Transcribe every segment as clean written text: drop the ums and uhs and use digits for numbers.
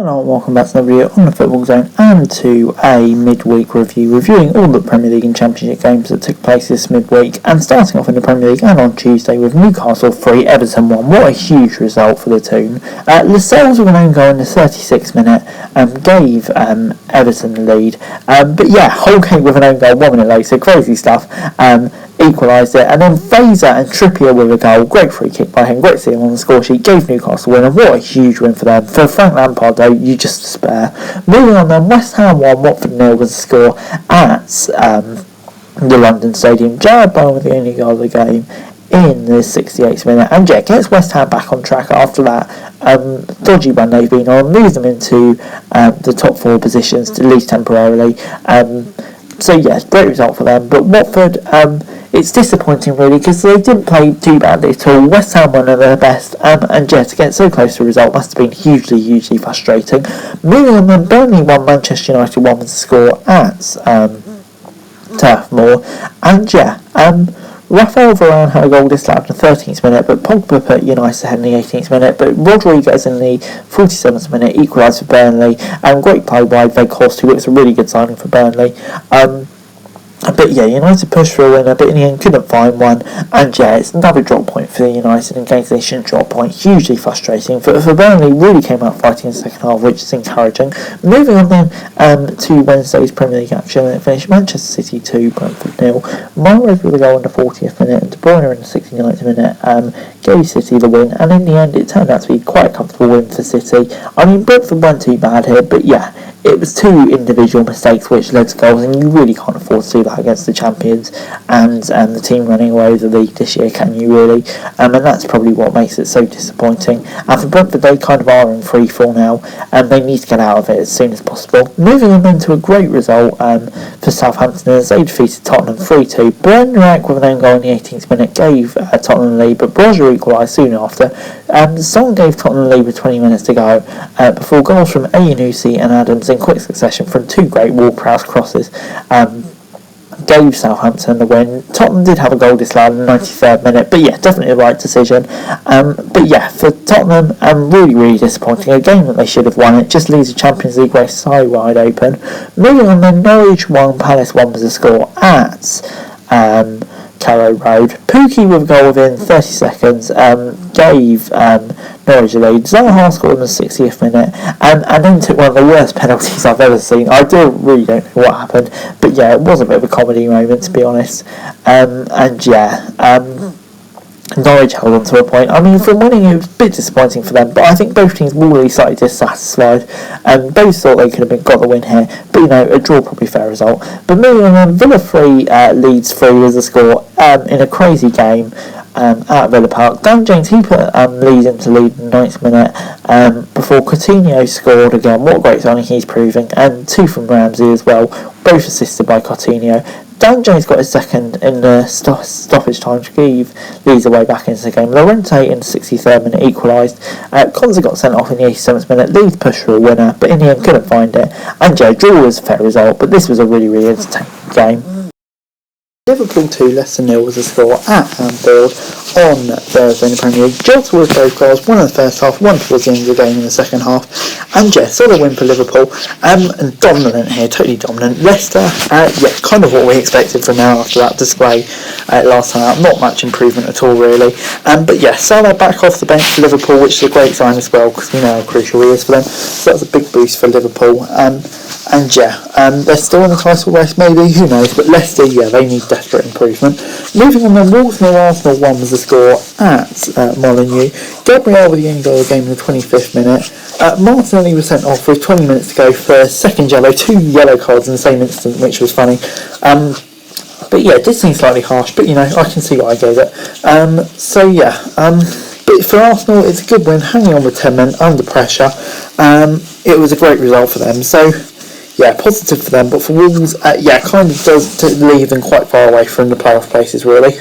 Hello and welcome back to another video on the Football Zone and to a midweek review, reviewing all the Premier League and Championship games that took place this midweek, and starting off in the Premier League and on Tuesday with Newcastle 3, Everton 1. What a huge result for the team. Lascelles with an own goal in the 36th minute gave Everton the lead, but yeah, Holgate with an own goal 1 minute later, crazy stuff, equalised it, and then Fraser and Trippier with a goal. Great free kick by him, great to see him on the score sheet, gave Newcastle a win, and what a huge win for them. For Frank Lampard though, you just despair. Moving on then, West Ham 1, Watford 0 was the score at the London Stadium. Jared Bowen with the only goal of the game in the 68th minute, and yeah, gets West Ham back on track after that dodgy run they've been on, moves them into the top 4 positions, at least temporarily. So yeah, great result for them. But Watford, it's disappointing really, because they didn't play too badly at all. West Ham won at their best, and yeah, to get so close to a result must have been hugely frustrating. Moving on then, Burnley 1, Manchester United 1 was the score at Turf Moor, and yeah, Rafael Varane had a goal disallowed in the 13th minute, but Pogba put United ahead in the 18th minute, but Rodriguez in the 47th minute equalised for Burnley, and great play by Weghorst, who looks a really good signing for Burnley. But yeah, United pushed for a winner, but in the end couldn't find one, and yeah, it's another drop point for United in games they shouldn't drop point. Hugely frustrating for Burnley. Really came out fighting in the second half, which is encouraging. Moving on then to Wednesday's Premier League action, and it finished Manchester City 2, Brentford 0. Mahrez with a goal in the 40th minute, and De Bruyne in the 69th minute gave City the win, and in the end it turned out to be quite a comfortable win for City. I mean, Brentford weren't too bad here, but yeah, it was 2 individual mistakes which led to goals, and you really can't afford to do that against the champions and the team running away with the league this year, can you really? And that's probably what makes it so disappointing. And for Brentford, they kind of are in free fall now, and they need to get out of it as soon as possible. Moving on then to a great result for Southampton as they defeated Tottenham 3-2. Brendan with an own goal in the 18th minute gave Tottenham the lead, but Broja equalised soon after. Son gave Tottenham the lead with 20 minutes to go before goals from Ayanusi and Adams in quick succession from 2 great Ward-Prowse crosses gave Southampton the win. Tottenham did have a goal disallowed in the 93rd minute, but yeah, definitely the right decision. But yeah, for Tottenham, really disappointing. A game that they should have won. It just leaves the Champions League race so wide open. Moving on then, Norwich 1, Palace 1 was the score at Carrow Road. Pookie with a goal within 30 seconds gave Norwich a lead. Zaha scored in the 60th minute and then took one of the worst penalties I've ever seen. I really don't know what happened, but yeah, it was a bit of a comedy moment, to be honest. And yeah, Norwich held on to a point. I mean, from winning, it was a bit disappointing for them, but I think both teams were really slightly dissatisfied. Both thought they could have got the win here, but a draw probably fair result. But moving on, Villa 3, Leeds 3 was the score in a crazy game at Villa Park. Dan James, he put Leeds into lead in the 9th minute before Coutinho scored again. What a great signing he's proving, and 2 from Ramsey as well, both assisted by Coutinho. Dan James got his second in the stoppage time to give Leeds away back into the game. Llorente in the 63rd minute equalised. Konza got sent off in the 87th minute. Leeds pushed for a winner, but in the end couldn't find it. And yeah, draw was a fair result, but this was a really entertaining game. Liverpool 2, Leicester 0 was the score at Anfield on Thursday in the Premier League. Jota with both goals, one in the first half, one towards the end of the game in the second half. And yeah, solid win for Liverpool. And dominant here, totally dominant. Leicester, yeah, kind of what we expected from now after that display last time out. Not much improvement at all, really. But yeah, Salah back off the bench for Liverpool, which is a great sign as well, because we know how crucial he is for them. So that's a big boost for Liverpool. And yeah, they're still in the title race, maybe, who knows, but Leicester, yeah, they need desperate improvement. Moving on then, Wolves 0, Arsenal 1 was the score at Molineux. Gabriel with the only goal of the game in the 25th minute. Martinelli was sent off with 20 minutes to go for second yellow, 2 yellow cards in the same instant, which was funny. But yeah, it did seem slightly harsh, but I can see why I gave it. So yeah, but for Arsenal, it's a good win, hanging on with 10 men under pressure. It was a great result for them, so yeah, positive for them, but for Wolves, yeah, kind of does leave them quite far away from the playoff places, really.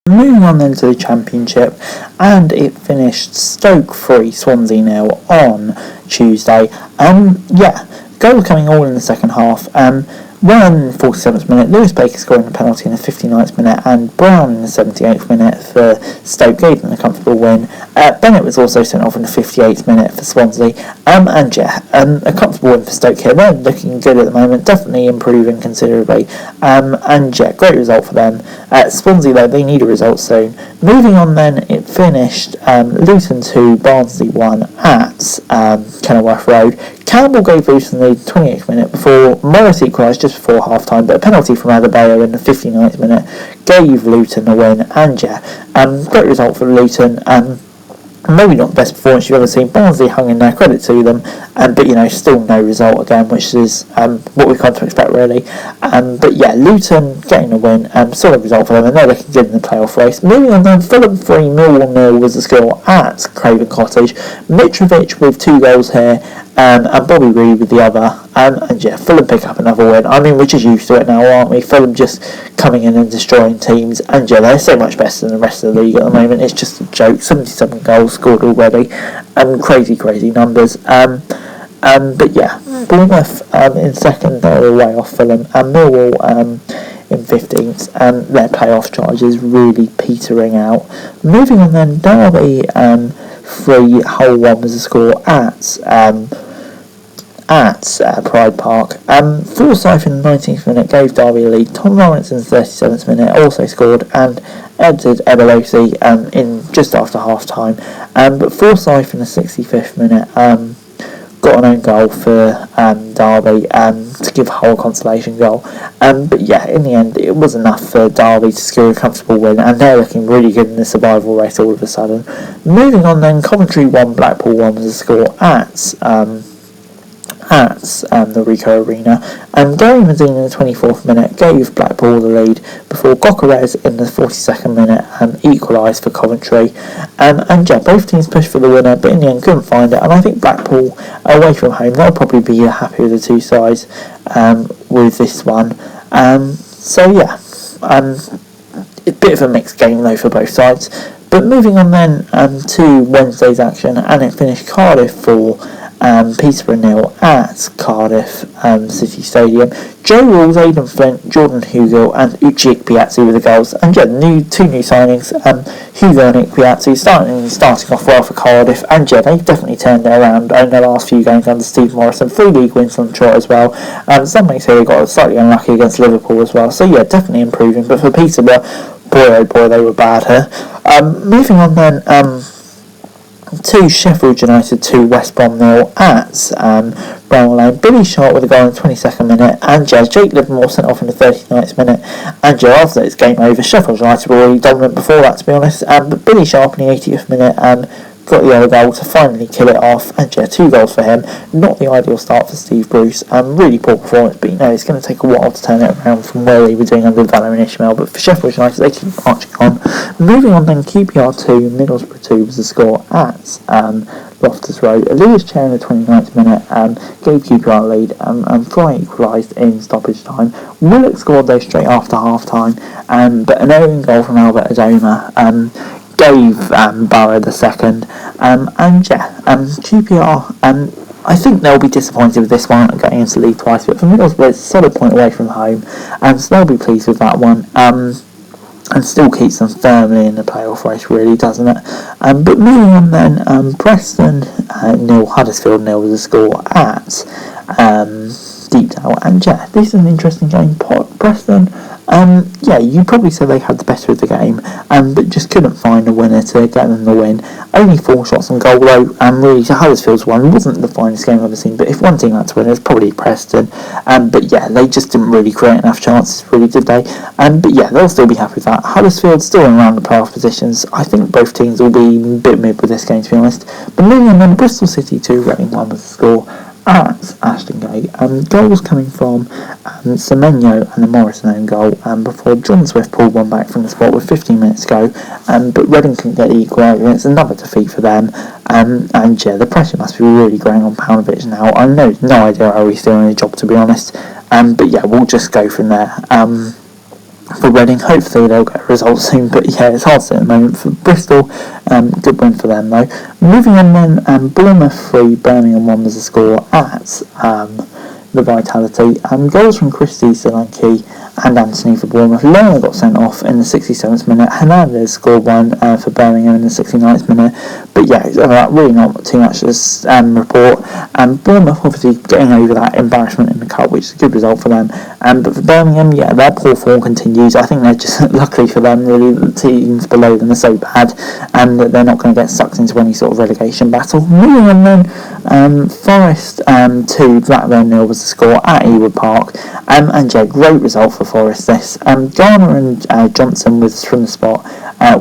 Moving on then to the Championship, and it finished Stoke 3, Swansea 0 on Tuesday. Yeah, goal coming all in the second half. When 47th minute, Lewis Baker scoring a penalty in the 59th minute and Brown in the 78th minute for Stoke gave them a comfortable win. Bennett was also sent off in the 58th minute for Swansea. A comfortable win for Stoke here. They're looking good at the moment, definitely improving considerably. Great result for them. Swansea, though, they need a result soon. Moving on then, it finished Luton 2, Barnsley 1 at Kenilworth Road. Campbell gave Luton the 28th minute before Morris equalised just before half-time, but a penalty from Adebayo in the 59th minute gave Luton a win. Great result for Luton. Maybe not the best performance you've ever seen. Barnsley hung in there, credit to them, but still no result again, which is what we come to expect really. Luton getting a win, solid result for them, and they're looking good in the playoff race. Moving on then, Fulham 3, Millwall 0 was the score at Craven Cottage. Mitrovic with 2 goals here, and Bobby Reed with the other. Fulham pick up another win. We're just used to it now, aren't we? Fulham just coming in and destroying teams, and they're so much better than the rest of the league at the moment. It's just a joke. 77 goals scored already, crazy numbers. Bournemouth in second, they're away off Fulham, and Millwall in 15th, and their playoff charges really petering out. Moving on then, Derby 3, Hull 1 was the score at Pride Park. Forsyth in the 19th minute gave Derby a lead. Tom Lawrence in the 37th minute also scored, and edited Ebelosi in just after half time. But Forsyth in the 65th minute got an own goal for Derby to give Hull a consolation goal. In the end it was enough for Derby to secure a comfortable win, and they're looking really good in the survival race all of a sudden. Moving on then, Coventry 1, Blackpool 1 was the score at the Ricoh Arena. Gary Medina in the 24th minute gave Blackpool the lead before Gokarez in the 42nd minute equalised for Coventry. Both teams pushed for the winner, but in the end couldn't find it, and I think Blackpool away from home, they'll probably be happy with the two sides with this one. A bit of a mixed game though for both sides. But moving on then to Wednesday's action, and it finished Cardiff 4, Peterborough 0 at Cardiff City Stadium. Joe Walls, Aidan Flint, Jordan Hugill and Uche Ikpeazu with the goals. And two new signings, Hugill and Ikpeazu starting off well for Cardiff, and they've definitely turned it around in the last few games under Steve Morrison. 3 league wins on the trot as well. Some may say they got slightly unlucky against Liverpool as well. So definitely improving. But for Peterborough, boy oh boy, they were bad here. Moving on then to Sheffield United 2, West Brom 0 at Brown Lane. Billy Sharp with a goal in the 22nd minute, and Jake Livermore sent off in the 39th minute. And after it's game over. Sheffield United were really dominant before that, to be honest. But Billy Sharp in the 80th minute got the other goal to finally kill it off, and 2 goals for him. Not the ideal start for Steve Bruce, really poor performance, but it's going to take a while to turn it around from where they were doing under Valor and Ishmael. But for Sheffield United, they keep marching on. Moving on then, QPR 2, Middlesbrough 2 was the score at Loftus Road. Lewis Chair in the 29th minute gave QPR a lead, and Fry equalised in stoppage time. Willock scored though straight after half time, but an own goal from Albert Adoma gave Borough the second, QPR, I think they'll be disappointed with this one, getting into the league twice, but for Middlesbrough it's a solid point away from home, so they'll be pleased with that one, and still keeps them firmly in the playoff race, really, doesn't it? But moving on then, Preston 0, Huddersfield 0 was the score at Deepdale, and this is an interesting game. Preston, you'd probably say they had the better of the game, but just couldn't find a winner to get them the win. Only 4 shots on goal, though, really, Huddersfield's one wasn't the finest game I've ever seen, but if one team had to win, it was probably Preston. They just didn't really create enough chances, really, did they? They'll still be happy with that. Huddersfield still in around the playoff positions. I think both teams will be a bit mid with this game, to be honest. But moving on then, Bristol City 2, Reading 1 was the score at Ashton Gate. Goals coming from Semenyo and the Morrison own goal, before John Swift pulled one back from the spot with 15 minutes to go, but Reading couldn't get the equaliser. It's another defeat for them, the pressure must be really growing on Paunovic now. I know no idea how he's doing a job, to be honest, we'll just go from there. For Reading, hopefully they'll get a result soon, but it's hard to say at the moment. For Bristol, good win for them though. Moving on then, Bournemouth 3, Birmingham 1 was the score at the vitality. Goals from Christie, Solanke and Anthony for Bournemouth. Lerner got sent off in the 67th minute. Hernandez scored one for Birmingham in the 69th minute. But yeah, really not too much to this report. Bournemouth obviously getting over that embarrassment in the cup, which is a good result for them. But for Birmingham, yeah, their poor form continues. I think they're just, luckily for them, really, the teams below them are so bad and that they're not going to get sucked into any sort of relegation battle. Moving on then, Forest 2, Blackburn 0 was the score at Ewood Park. And yeah, great result for Forest this. Garner and Johnson was from the spot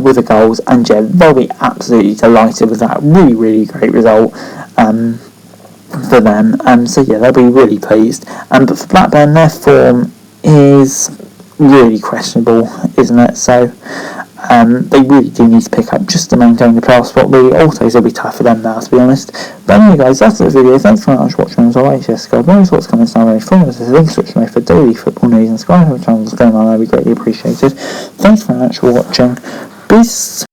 with the goals, and yeah, they'll be absolutely delighted with that. Really, really great result for them. So yeah, they'll be really pleased. But for Blackburn, their form is really questionable, isn't it? So they really do need to pick up just to maintain the playoff spot. Really, autos will be tough for them now, to be honest. But anyway, guys, that's the video. Thanks very much for watching. As always, yes, God, knows what's coming down very from us. There's a link switch for daily football news and subscribe to the channel that's going on. That would be greatly appreciated. Thanks very much for watching. Peace.